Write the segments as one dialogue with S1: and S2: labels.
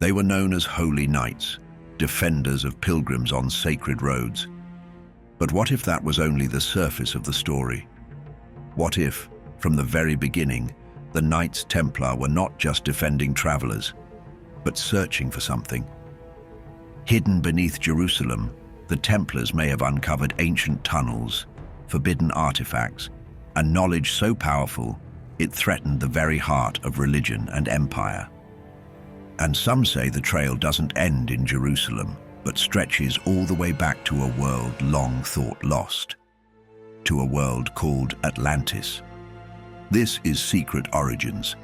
S1: They were known as holy knights, defenders of pilgrims on sacred roads. But what if that was only the surface of the story? What if, from the very beginning, the Knights Templar were not just defending travelers, but searching for something? Hidden beneath Jerusalem, the Templars may have uncovered ancient tunnels, forbidden artifacts, and knowledge so powerful it threatened the very heart of religion and empire. And some say the trail doesn't end in Jerusalem, but stretches all the way back to a world long thought lost, to a world called Atlantis. This is Secret Origins,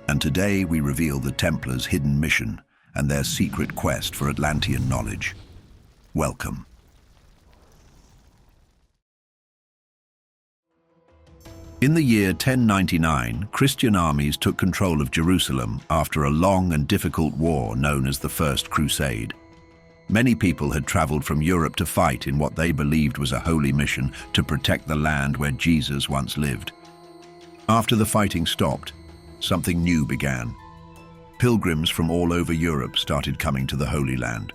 S1: and today we reveal the Templars' hidden mission and their secret quest for Atlantean knowledge. Welcome. In the year 1099, Christian armies took control of Jerusalem after a long and difficult war known as the First Crusade. Many people had traveled from Europe to fight in what they believed was a holy mission to protect the land where Jesus once lived. After the fighting stopped, something new began. Pilgrims from all over Europe started coming to the Holy Land.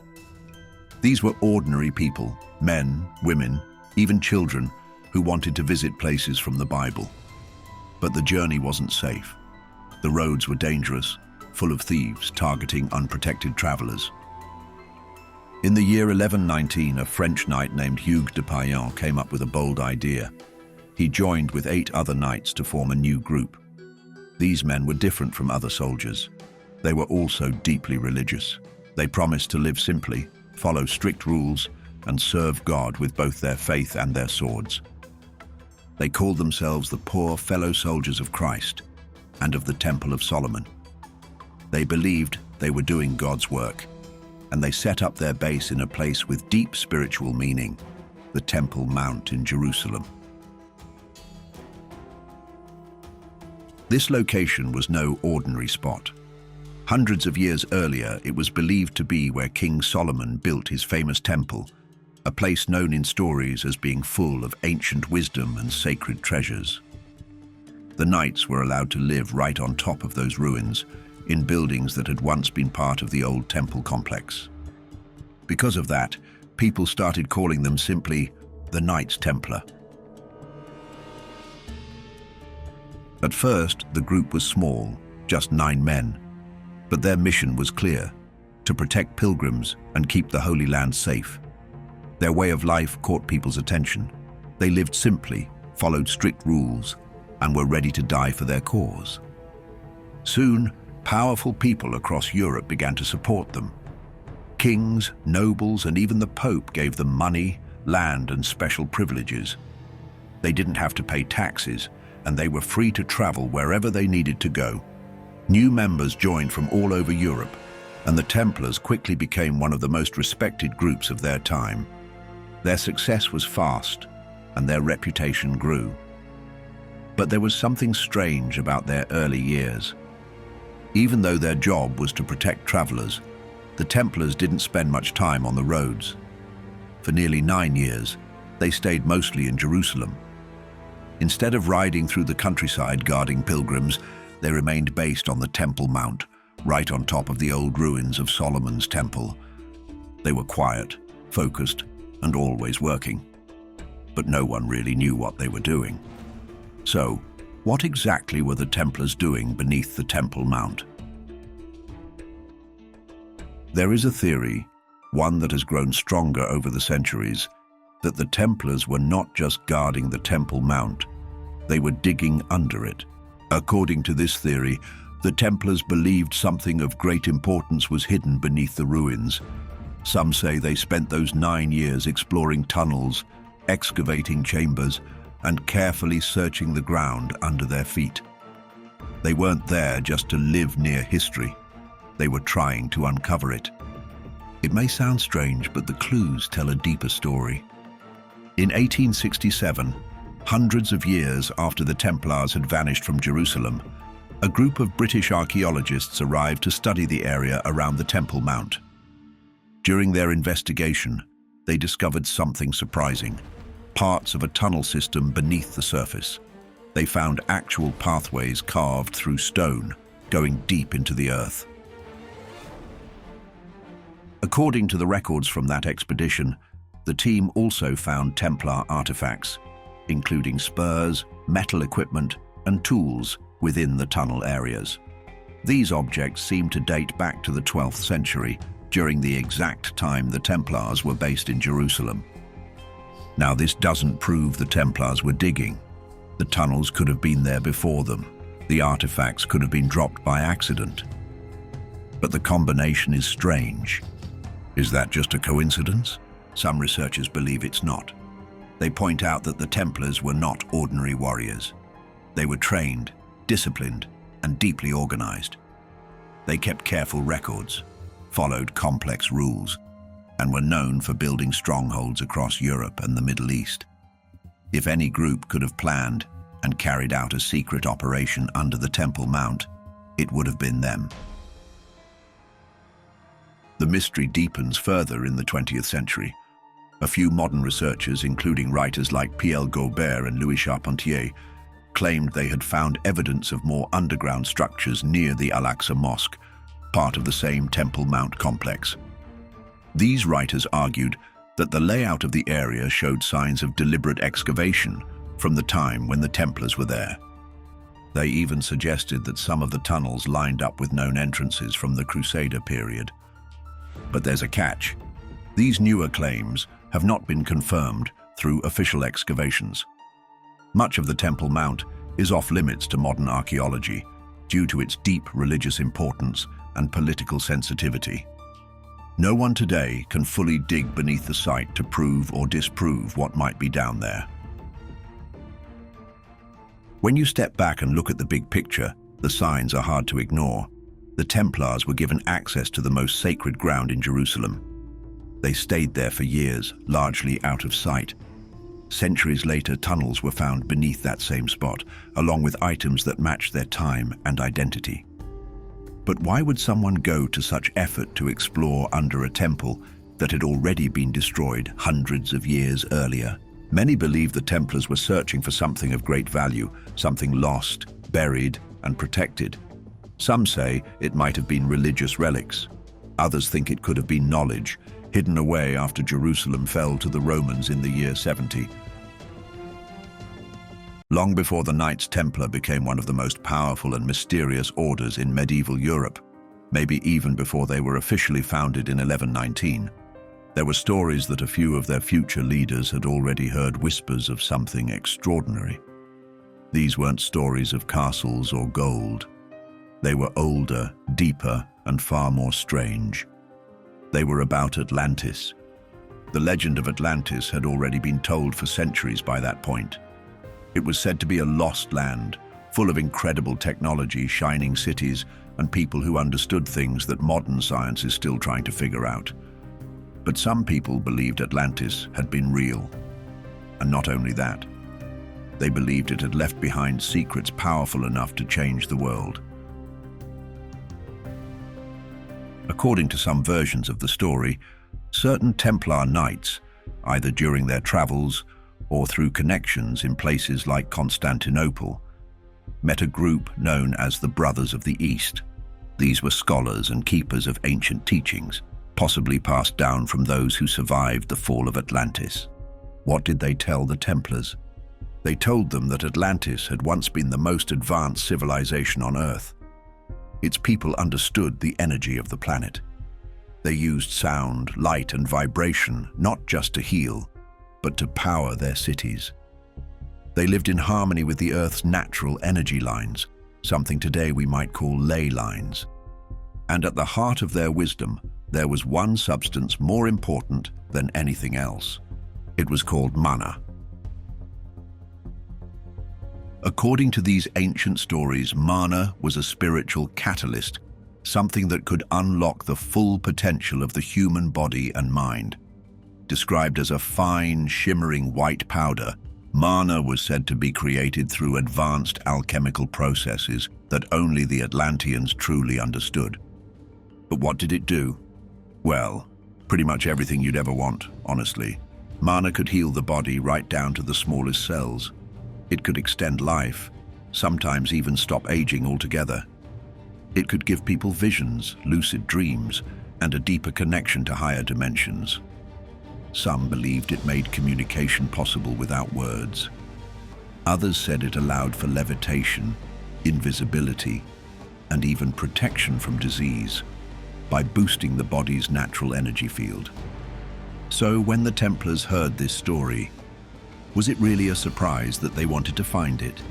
S1: These were ordinary people, men, women, even children, who wanted to visit places from the Bible. But the journey wasn't safe. The roads were dangerous, full of thieves targeting unprotected travelers. In the year 1119, a French knight named Hugues de Payan came up with a bold idea. He joined with 8 other knights to form a new group. These men were different from other soldiers. They were also deeply religious. They promised to live simply, follow strict rules, and serve God with both their faith and their swords. They called themselves the poor fellow soldiers of Christ and of the Temple of Solomon. They believed they were doing God's work, and they set up their base in a place with deep spiritual meaning, the Temple Mount in Jerusalem. This location was no ordinary spot. Hundreds of years earlier, it was believed to be where King Solomon built his famous temple, a place known in stories as being full of ancient wisdom and sacred treasures. The knights were allowed to live right on top of those ruins, in buildings that had once been part of the old temple complex. Because of that, people started calling them simply the Knights Templar. At first, the group was small, just 9 men, but their mission was clear: to protect pilgrims and keep the Holy Land safe. Their way of life caught people's attention. They lived simply, followed strict rules, and were ready to die for their cause. Soon, powerful people across Europe began to support them. Kings, nobles, and even the Pope gave them money, land, and special privileges. They didn't have to pay taxes, and they were free to travel wherever they needed to go. New members joined from all over Europe, and the Templars quickly became one of the most respected groups of their time. Their success was fast, and their reputation grew. But there was something strange about their early years. Even though their job was to protect travelers, the Templars didn't spend much time on the roads. For nearly 9 years, they stayed mostly in Jerusalem. Instead of riding through the countryside guarding pilgrims, they remained based on the Temple Mount, right on top of the old ruins of Solomon's temple. They were quiet, focused, and always working. But no one really knew what they were doing. So, what exactly were the Templars doing beneath the Temple Mount? There is a theory, one that has grown stronger over the centuries, that the Templars were not just guarding the Temple Mount, they were digging under it. According to this theory, the Templars believed something of great importance was hidden beneath the ruins. Some say they spent those 9 years exploring tunnels, excavating chambers, and carefully searching the ground under their feet. They weren't there just to live near history. They were trying to uncover it. It may sound strange, but the clues tell a deeper story. In 1867, hundreds of years after the Templars had vanished from Jerusalem, a group of British archaeologists arrived to study the area around the Temple Mount. During their investigation, they discovered something surprising: parts of a tunnel system beneath the surface. They found actual pathways carved through stone, going deep into the earth. According to the records from that expedition, the team also found Templar artifacts, including spurs, metal equipment, and tools within the tunnel areas. These objects seem to date back to the 12th century, during the exact time the Templars were based in Jerusalem. Now, this doesn't prove the Templars were digging. The tunnels could have been there before them. The artifacts could have been dropped by accident. But the combination is strange. Is that just a coincidence? Some researchers believe it's not. They point out that the Templars were not ordinary warriors. They were trained, disciplined, and deeply organized. They kept careful records, followed complex rules, and were known for building strongholds across Europe and the Middle East. If any group could have planned and carried out a secret operation under the Temple Mount, it would have been them. The mystery deepens further in the 20th century. A few modern researchers, including writers like P.L. Gaubert and Louis Charpentier, claimed they had found evidence of more underground structures near the Al-Aqsa Mosque, part of the same Temple Mount complex. These writers argued that the layout of the area showed signs of deliberate excavation from the time when the Templars were there. They even suggested that some of the tunnels lined up with known entrances from the Crusader period. But there's a catch. These newer claims have not been confirmed through official excavations. Much of the Temple Mount is off-limits to modern archaeology due to its deep religious importance and political sensitivity. No one today can fully dig beneath the site to prove or disprove what might be down there. When you step back and look at the big picture, the signs are hard to ignore. The Templars were given access to the most sacred ground in Jerusalem. They stayed there for years, largely out of sight. Centuries later, tunnels were found beneath that same spot, along with items that matched their time and identity. But why would someone go to such effort to explore under a temple that had already been destroyed hundreds of years earlier? Many believe the Templars were searching for something of great value, something lost, buried, and protected. Some say it might have been religious relics. Others think it could have been knowledge, hidden away after Jerusalem fell to the Romans in the year 70. Long before the Knights Templar became one of the most powerful and mysterious orders in medieval Europe, maybe even before they were officially founded in 1119, there were stories that a few of their future leaders had already heard whispers of something extraordinary. These weren't stories of castles or gold. They were older, deeper, and far more strange. They were about Atlantis. The legend of Atlantis had already been told for centuries by that point. It was said to be a lost land, full of incredible technology, shining cities, and people who understood things that modern science is still trying to figure out. But some people believed Atlantis had been real. And not only that, they believed it had left behind secrets powerful enough to change the world. According to some versions of the story, certain Templar knights, either during their travels or through connections in places like Constantinople, met a group known as the Brothers of the East. These were scholars and keepers of ancient teachings, possibly passed down from those who survived the fall of Atlantis. What did they tell the Templars? They told them that Atlantis had once been the most advanced civilization on Earth. Its people understood the energy of the planet. They used sound, light, and vibration not just to heal, but to power their cities. They lived in harmony with the Earth's natural energy lines, something today we might call ley lines. And at the heart of their wisdom, there was one substance more important than anything else. It was called mana. According to these ancient stories, mana was a spiritual catalyst, something that could unlock the full potential of the human body and mind. Described as a fine, shimmering white powder, mana was said to be created through advanced alchemical processes that only the Atlanteans truly understood. But what did it do? Well, pretty much everything you'd ever want, honestly. Mana could heal the body right down to the smallest cells. It could extend life, sometimes even stop aging altogether. It could give people visions, lucid dreams, and a deeper connection to higher dimensions. Some believed it made communication possible without words. Others said it allowed for levitation, invisibility, and even protection from disease by boosting the body's natural energy field. So when the Templars heard this story, was it really a surprise that they wanted to find it?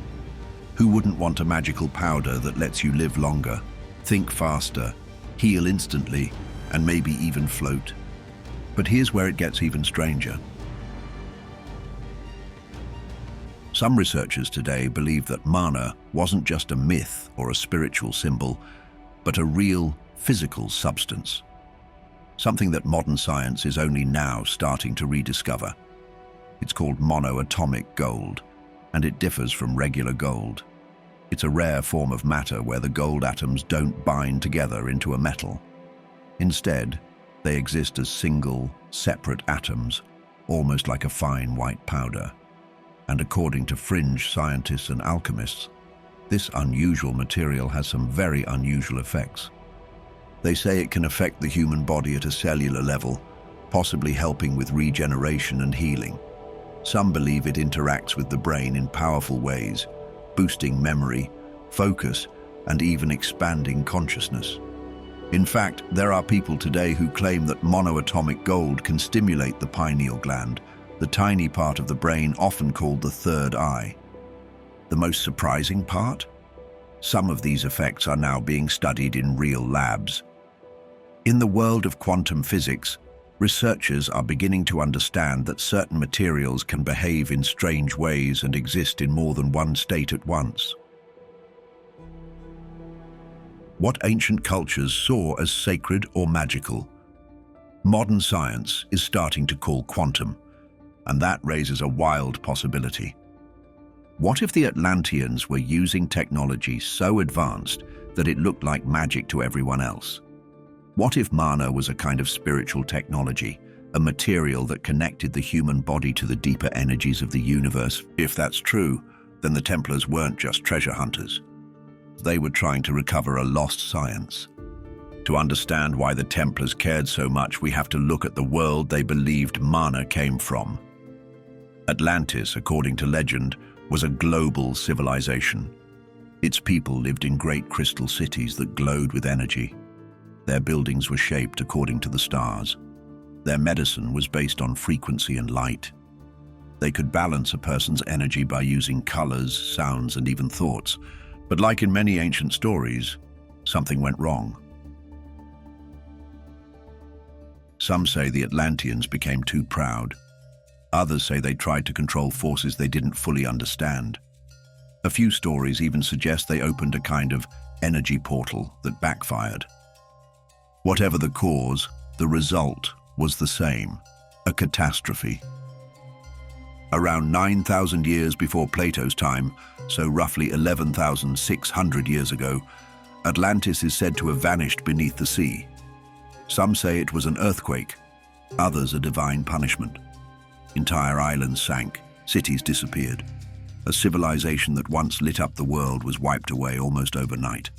S1: Who wouldn't want a magical powder that lets you live longer, think faster, heal instantly, and maybe even float? But here's where it gets even stranger. Some researchers today believe that mana wasn't just a myth or a spiritual symbol, but a real physical substance. Something that modern science is only now starting to rediscover. It's called monoatomic gold, and it differs from regular gold. It's a rare form of matter where the gold atoms don't bind together into a metal. Instead, they exist as single, separate atoms, almost like a fine white powder. And according to fringe scientists and alchemists, this unusual material has some very unusual effects. They say it can affect the human body at a cellular level, possibly helping with regeneration and healing. Some believe it interacts with the brain in powerful ways, boosting memory, focus, and even expanding consciousness. In fact, there are people today who claim that monoatomic gold can stimulate the pineal gland, the tiny part of the brain often called the third eye. The most surprising part? Some of these effects are now being studied in real labs. In the world of quantum physics, researchers are beginning to understand that certain materials can behave in strange ways and exist in more than one state at once. What ancient cultures saw as sacred or magical, modern science is starting to call quantum, and that raises a wild possibility. What if the Atlanteans were using technology so advanced that it looked like magic to everyone else? What if mana was a kind of spiritual technology, a material that connected the human body to the deeper energies of the universe? If that's true, then the Templars weren't just treasure hunters. They were trying to recover a lost science. To understand why the Templars cared so much, we have to look at the world they believed mana came from. Atlantis, according to legend, was a global civilization. Its people lived in great crystal cities that glowed with energy. Their buildings were shaped according to the stars. Their medicine was based on frequency and light. They could balance a person's energy by using colors, sounds, and even thoughts. But like in many ancient stories, something went wrong. Some say the Atlanteans became too proud. Others say they tried to control forces they didn't fully understand. A few stories even suggest they opened a kind of energy portal that backfired. Whatever the cause, the result was the same: a catastrophe. Around 9,000 years before Plato's time, so roughly 11,600 years ago, Atlantis is said to have vanished beneath the sea. Some say it was an earthquake, others a divine punishment. Entire islands sank, cities disappeared. A civilization that once lit up the world was wiped away almost overnight.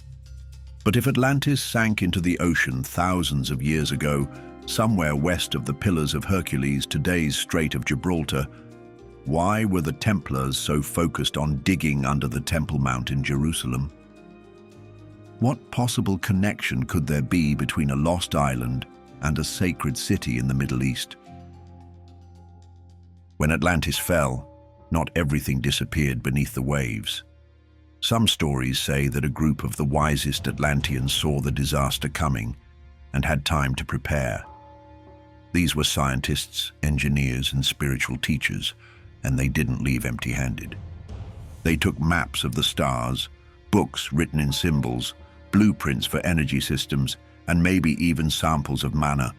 S1: But if Atlantis sank into the ocean thousands of years ago, somewhere west of the Pillars of Hercules, today's Strait of Gibraltar, why were the Templars so focused on digging under the Temple Mount in Jerusalem? What possible connection could there be between a lost island and a sacred city in the Middle East? When Atlantis fell, not everything disappeared beneath the waves. Some stories say that a group of the wisest Atlanteans saw the disaster coming and had time to prepare. These were scientists, engineers, and spiritual teachers, and they didn't leave empty-handed. They took maps of the stars, books written in symbols, blueprints for energy systems, and maybe even samples of mana.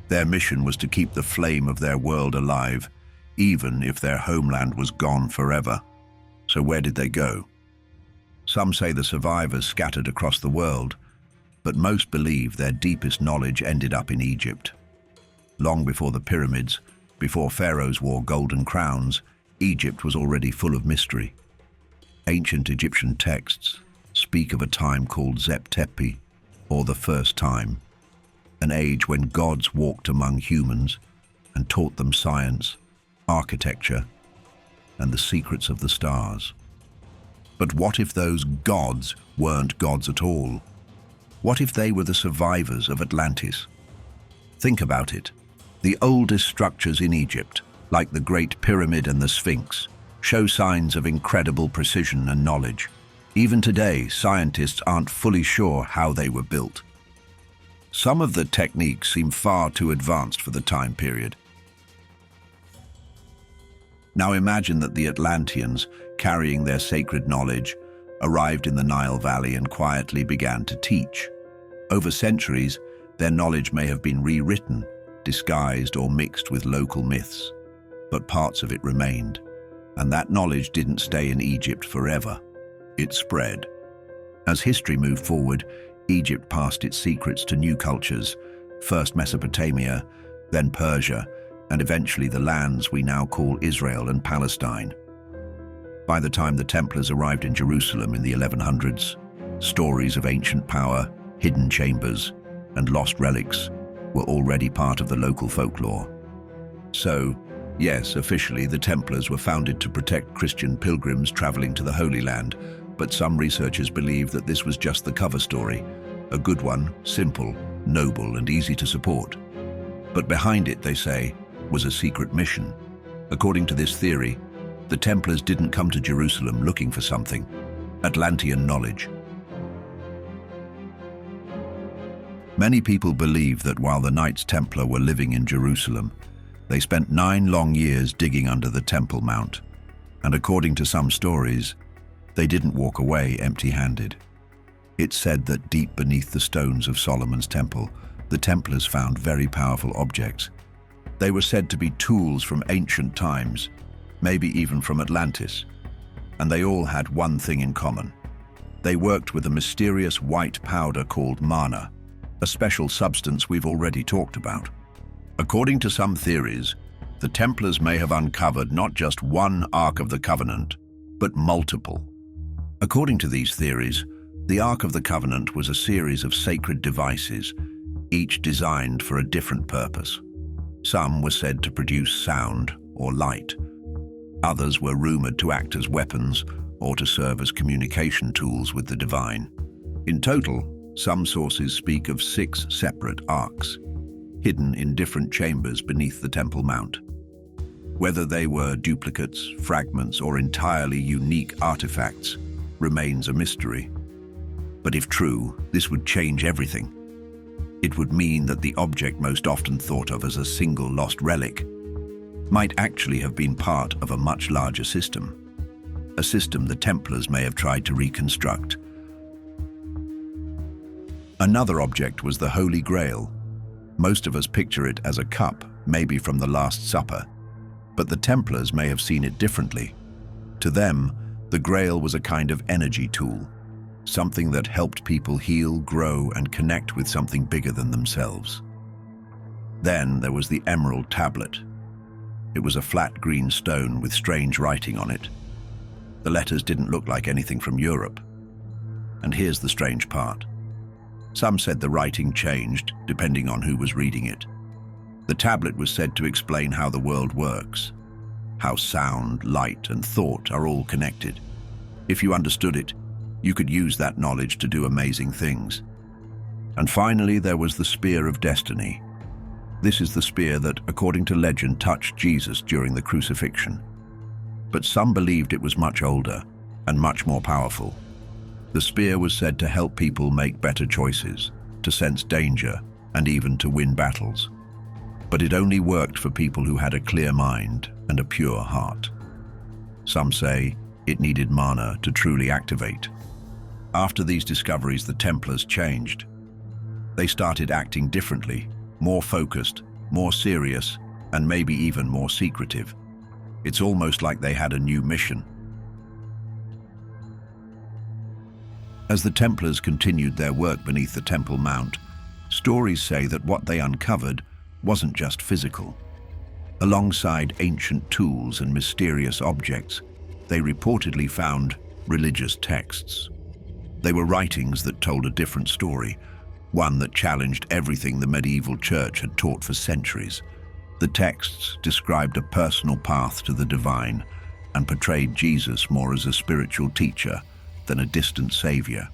S1: Their mission was to keep the flame of their world alive, even if their homeland was gone forever. So where did they go? Some say the survivors scattered across the world, but most believe their deepest knowledge ended up in Egypt. Long before the pyramids, before pharaohs wore golden crowns, Egypt was already full of mystery. Ancient Egyptian texts speak of a time called Zep Tepi, or the first time. an age when gods walked among humans and taught them science, architecture, and the secrets of the stars. But what if those gods weren't gods at all? What if they were the survivors of Atlantis? Think about it. The oldest structures in Egypt, like the Great Pyramid and the Sphinx, show signs of incredible precision and knowledge. Even today, scientists aren't fully sure how they were built. Some of the techniques seem far too advanced for the time period. Now imagine that the Atlanteans, carrying their sacred knowledge, arrived in the Nile Valley and quietly began to teach. Over centuries, their knowledge may have been rewritten, disguised or mixed with local myths, but parts of it remained. And that knowledge didn't stay in Egypt forever. It spread. As history moved forward, Egypt passed its secrets to new cultures, first Mesopotamia, then Persia, and eventually the lands we now call Israel and Palestine. By the time the Templars arrived in Jerusalem in the 1100s, stories of ancient power, hidden chambers, and lost relics were already part of the local folklore. So, yes, officially the Templars were founded to protect Christian pilgrims traveling to the Holy Land, but some researchers believe that this was just the cover story, a good one, simple, noble, and easy to support. But behind it, they say, was a secret mission. According to this theory, the Templars didn't come to Jerusalem looking for something, Atlantean knowledge. Many people believe that while the Knights Templar were living in Jerusalem, they spent 9 long years digging under the Temple Mount, and according to some stories, they didn't walk away empty-handed. It's said that deep beneath the stones of Solomon's temple, the Templars found very powerful objects. They were said to be tools from ancient times, maybe even from Atlantis, and they all had one thing in common. They worked with a mysterious white powder called mana, a special substance we've already talked about. According to some theories, the Templars may have uncovered not just one Ark of the Covenant, but multiple. According to these theories, the Ark of the Covenant was a series of sacred devices, each designed for a different purpose. Some were said to produce sound or light. Others were rumored to act as weapons or to serve as communication tools with the divine. In total, some sources speak of 6 separate arks, hidden in different chambers beneath the Temple Mount. Whether they were duplicates, fragments, or entirely unique artifacts remains a mystery. But if true, this would change everything. It would mean that the object most often thought of as a single lost relic might actually have been part of a much larger system, a system the Templars may have tried to reconstruct. Another object was the Holy Grail. Most of us picture it as a cup, maybe from the Last Supper, but the Templars may have seen it differently. To them, the Grail was a kind of energy tool, something that helped people heal, grow, and connect with something bigger than themselves. Then there was the Emerald Tablet. It was a flat green stone with strange writing on it. The letters didn't look like anything from Europe. And here's the strange part. Some said the writing changed, depending on who was reading it. The tablet was said to explain how the world works, how sound, light, and thought are all connected. If you understood it, you could use that knowledge to do amazing things. And finally, there was the Spear of Destiny. This is the spear that, according to legend, touched Jesus during the crucifixion. But some believed it was much older and much more powerful. The spear was said to help people make better choices, to sense danger, and even to win battles. But it only worked for people who had a clear mind and a pure heart. Some say it needed mana to truly activate. After these discoveries, the Templars changed. They started acting differently, more focused, more serious, and maybe even more secretive. It's almost like they had a new mission. As the Templars continued their work beneath the Temple Mount, stories say that what they uncovered wasn't just physical. Alongside ancient tools and mysterious objects, they reportedly found religious texts. They were writings that told a different story, one that challenged everything the medieval church had taught for centuries. The texts described a personal path to the divine and portrayed Jesus more as a spiritual teacher than a distant savior.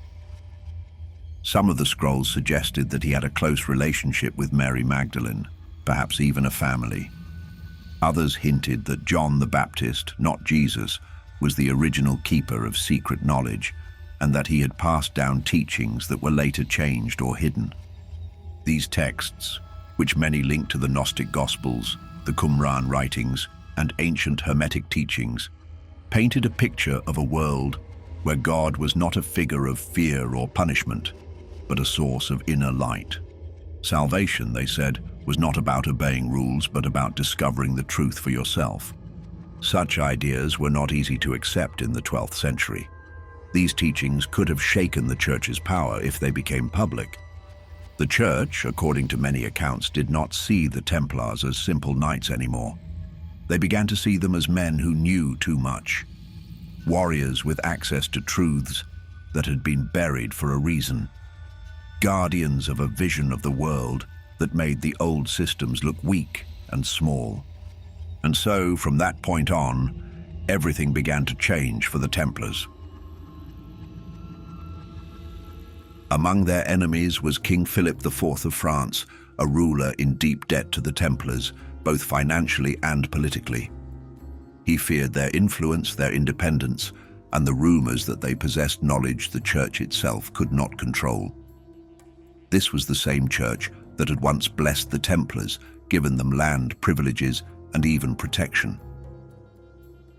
S1: Some of the scrolls suggested that he had a close relationship with Mary Magdalene, perhaps even a family. Others hinted that John the Baptist, not Jesus, was the original keeper of secret knowledge, and that he had passed down teachings that were later changed or hidden. These texts, which many linked to the Gnostic Gospels, the Qumran writings, and ancient Hermetic teachings, painted a picture of a world where God was not a figure of fear or punishment, but a source of inner light. Salvation, they said, was not about obeying rules, but about discovering the truth for yourself. Such ideas were not easy to accept in the 12th century. These teachings could have shaken the church's power if they became public. The church, according to many accounts, did not see the Templars as simple knights anymore. They began to see them as men who knew too much, warriors with access to truths that had been buried for a reason, guardians of a vision of the world that made the old systems look weak and small. And so, from that point on, everything began to change for the Templars. Among their enemies was King Philip IV of France, a ruler in deep debt to the Templars, both financially and politically. He feared their influence, their independence, and the rumors that they possessed knowledge the church itself could not control. This was the same church that had once blessed the Templars, given them land, privileges, and even protection.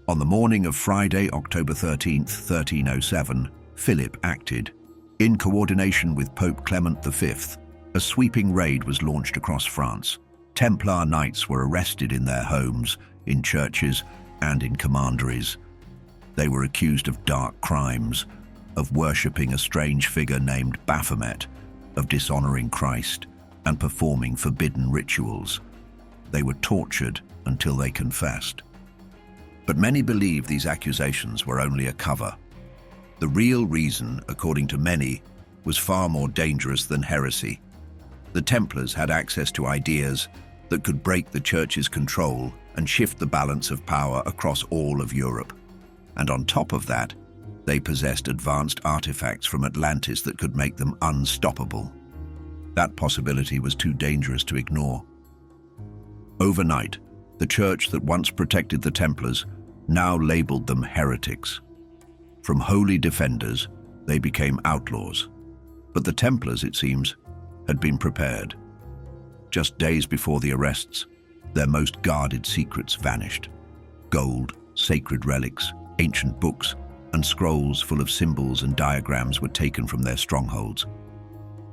S1: On the morning of Friday, October 13th, 1307, Philip acted. In coordination with Pope Clement V, a sweeping raid was launched across France. Templar knights were arrested in their homes, in churches, and in commanderies. They were accused of dark crimes, of worshipping a strange figure named Baphomet, of dishonoring Christ, and performing forbidden rituals. They were tortured until they confessed. But many believe these accusations were only a cover. The real reason, according to many, was far more dangerous than heresy. The Templars had access to ideas that could break the church's control and shift the balance of power across all of Europe. And on top of that, they possessed advanced artifacts from Atlantis that could make them unstoppable. That possibility was too dangerous to ignore. Overnight, the church that once protected the Templars now labeled them heretics. From holy defenders, they became outlaws. But the Templars, it seems, had been prepared. Just days before the arrests, their most guarded secrets vanished. Gold, sacred relics, ancient books, and scrolls full of symbols and diagrams were taken from their strongholds.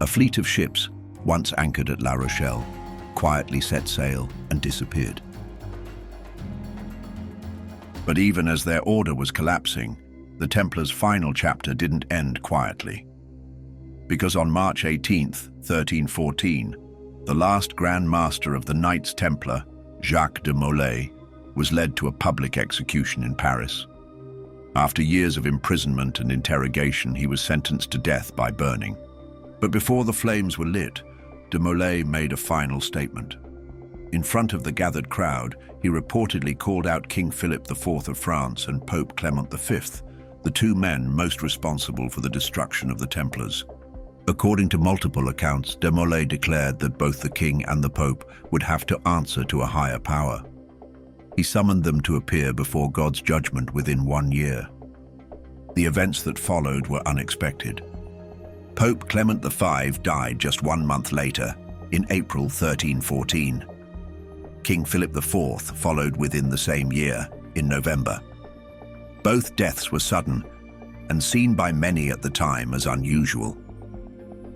S1: A fleet of ships, once anchored at La Rochelle, quietly set sail and disappeared. But even as their order was collapsing, the Templars' final chapter didn't end quietly. Because on March 18th, 1314, the last Grand Master of the Knights Templar, Jacques de Molay, was led to a public execution in Paris. After years of imprisonment and interrogation, he was sentenced to death by burning. But before the flames were lit, de Molay made a final statement. In front of the gathered crowd, he reportedly called out King Philip IV of France and Pope Clement V, the two men most responsible for the destruction of the Templars. According to multiple accounts, de Molay declared that both the king and the pope would have to answer to a higher power. He summoned them to appear before God's judgment within 1 year. The events that followed were unexpected. Pope Clement V died just 1 month later, in April 1314. King Philip IV followed within the same year, in November. Both deaths were sudden and seen by many at the time as unusual.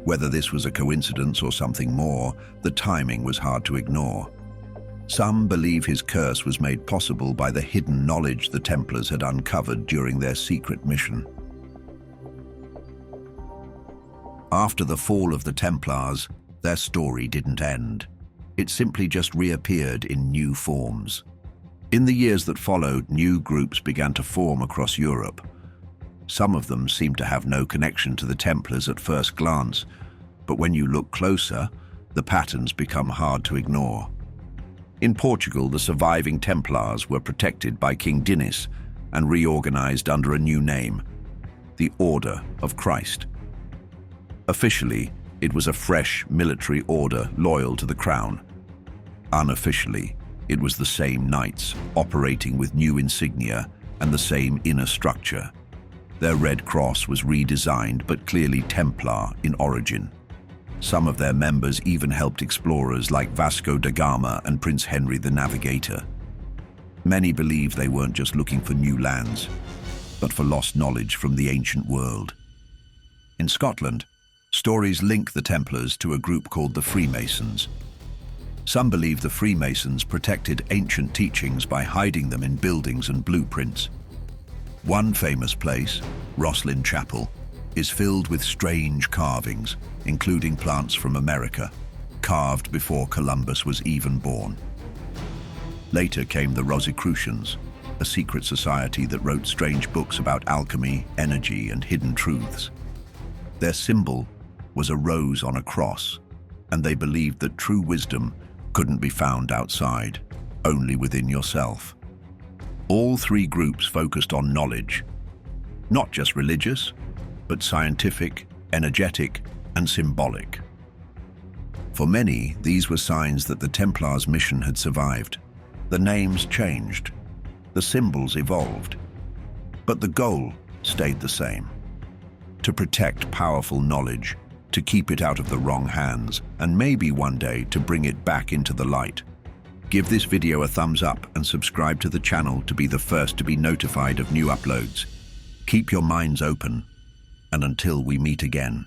S1: Whether this was a coincidence or something more, the timing was hard to ignore. Some believe his curse was made possible by the hidden knowledge the Templars had uncovered during their secret mission. After the fall of the Templars, their story didn't end. It simply just reappeared in new forms. In the years that followed, new groups began to form across Europe. Some of them seemed to have no connection to the Templars at first glance, But when you look closer, the patterns become hard to ignore. In Portugal, the surviving Templars were protected by King Dinis and reorganized under a new name, the Order of Christ. Officially, it was a fresh military order loyal to the crown. Unofficially, it was the same knights, operating with new insignia and the same inner structure. Their red cross was redesigned, but clearly Templar in origin. Some of their members even helped explorers like Vasco da Gama and Prince Henry the Navigator. Many believe they weren't just looking for new lands, but for lost knowledge from the ancient world. In Scotland, stories link the Templars to a group called the Freemasons. Some believe the Freemasons protected ancient teachings by hiding them in buildings and blueprints. One famous place, Rosslyn Chapel, is filled with strange carvings, including plants from America, carved before Columbus was even born. Later came the Rosicrucians, a secret society that wrote strange books about alchemy, energy, and hidden truths. Their symbol was a rose on a cross, and they believed that true wisdom couldn't be found outside, only within yourself. All three groups focused on knowledge, not just religious, but scientific, energetic, and symbolic. For many, these were signs that the Templars' mission had survived. The names changed, the symbols evolved, but the goal stayed the same: to protect powerful knowledge, to keep it out of the wrong hands, and maybe one day to bring it back into the light. Give this video a thumbs up and subscribe to the channel to be the first to be notified of new uploads. Keep your minds open, and until we meet again.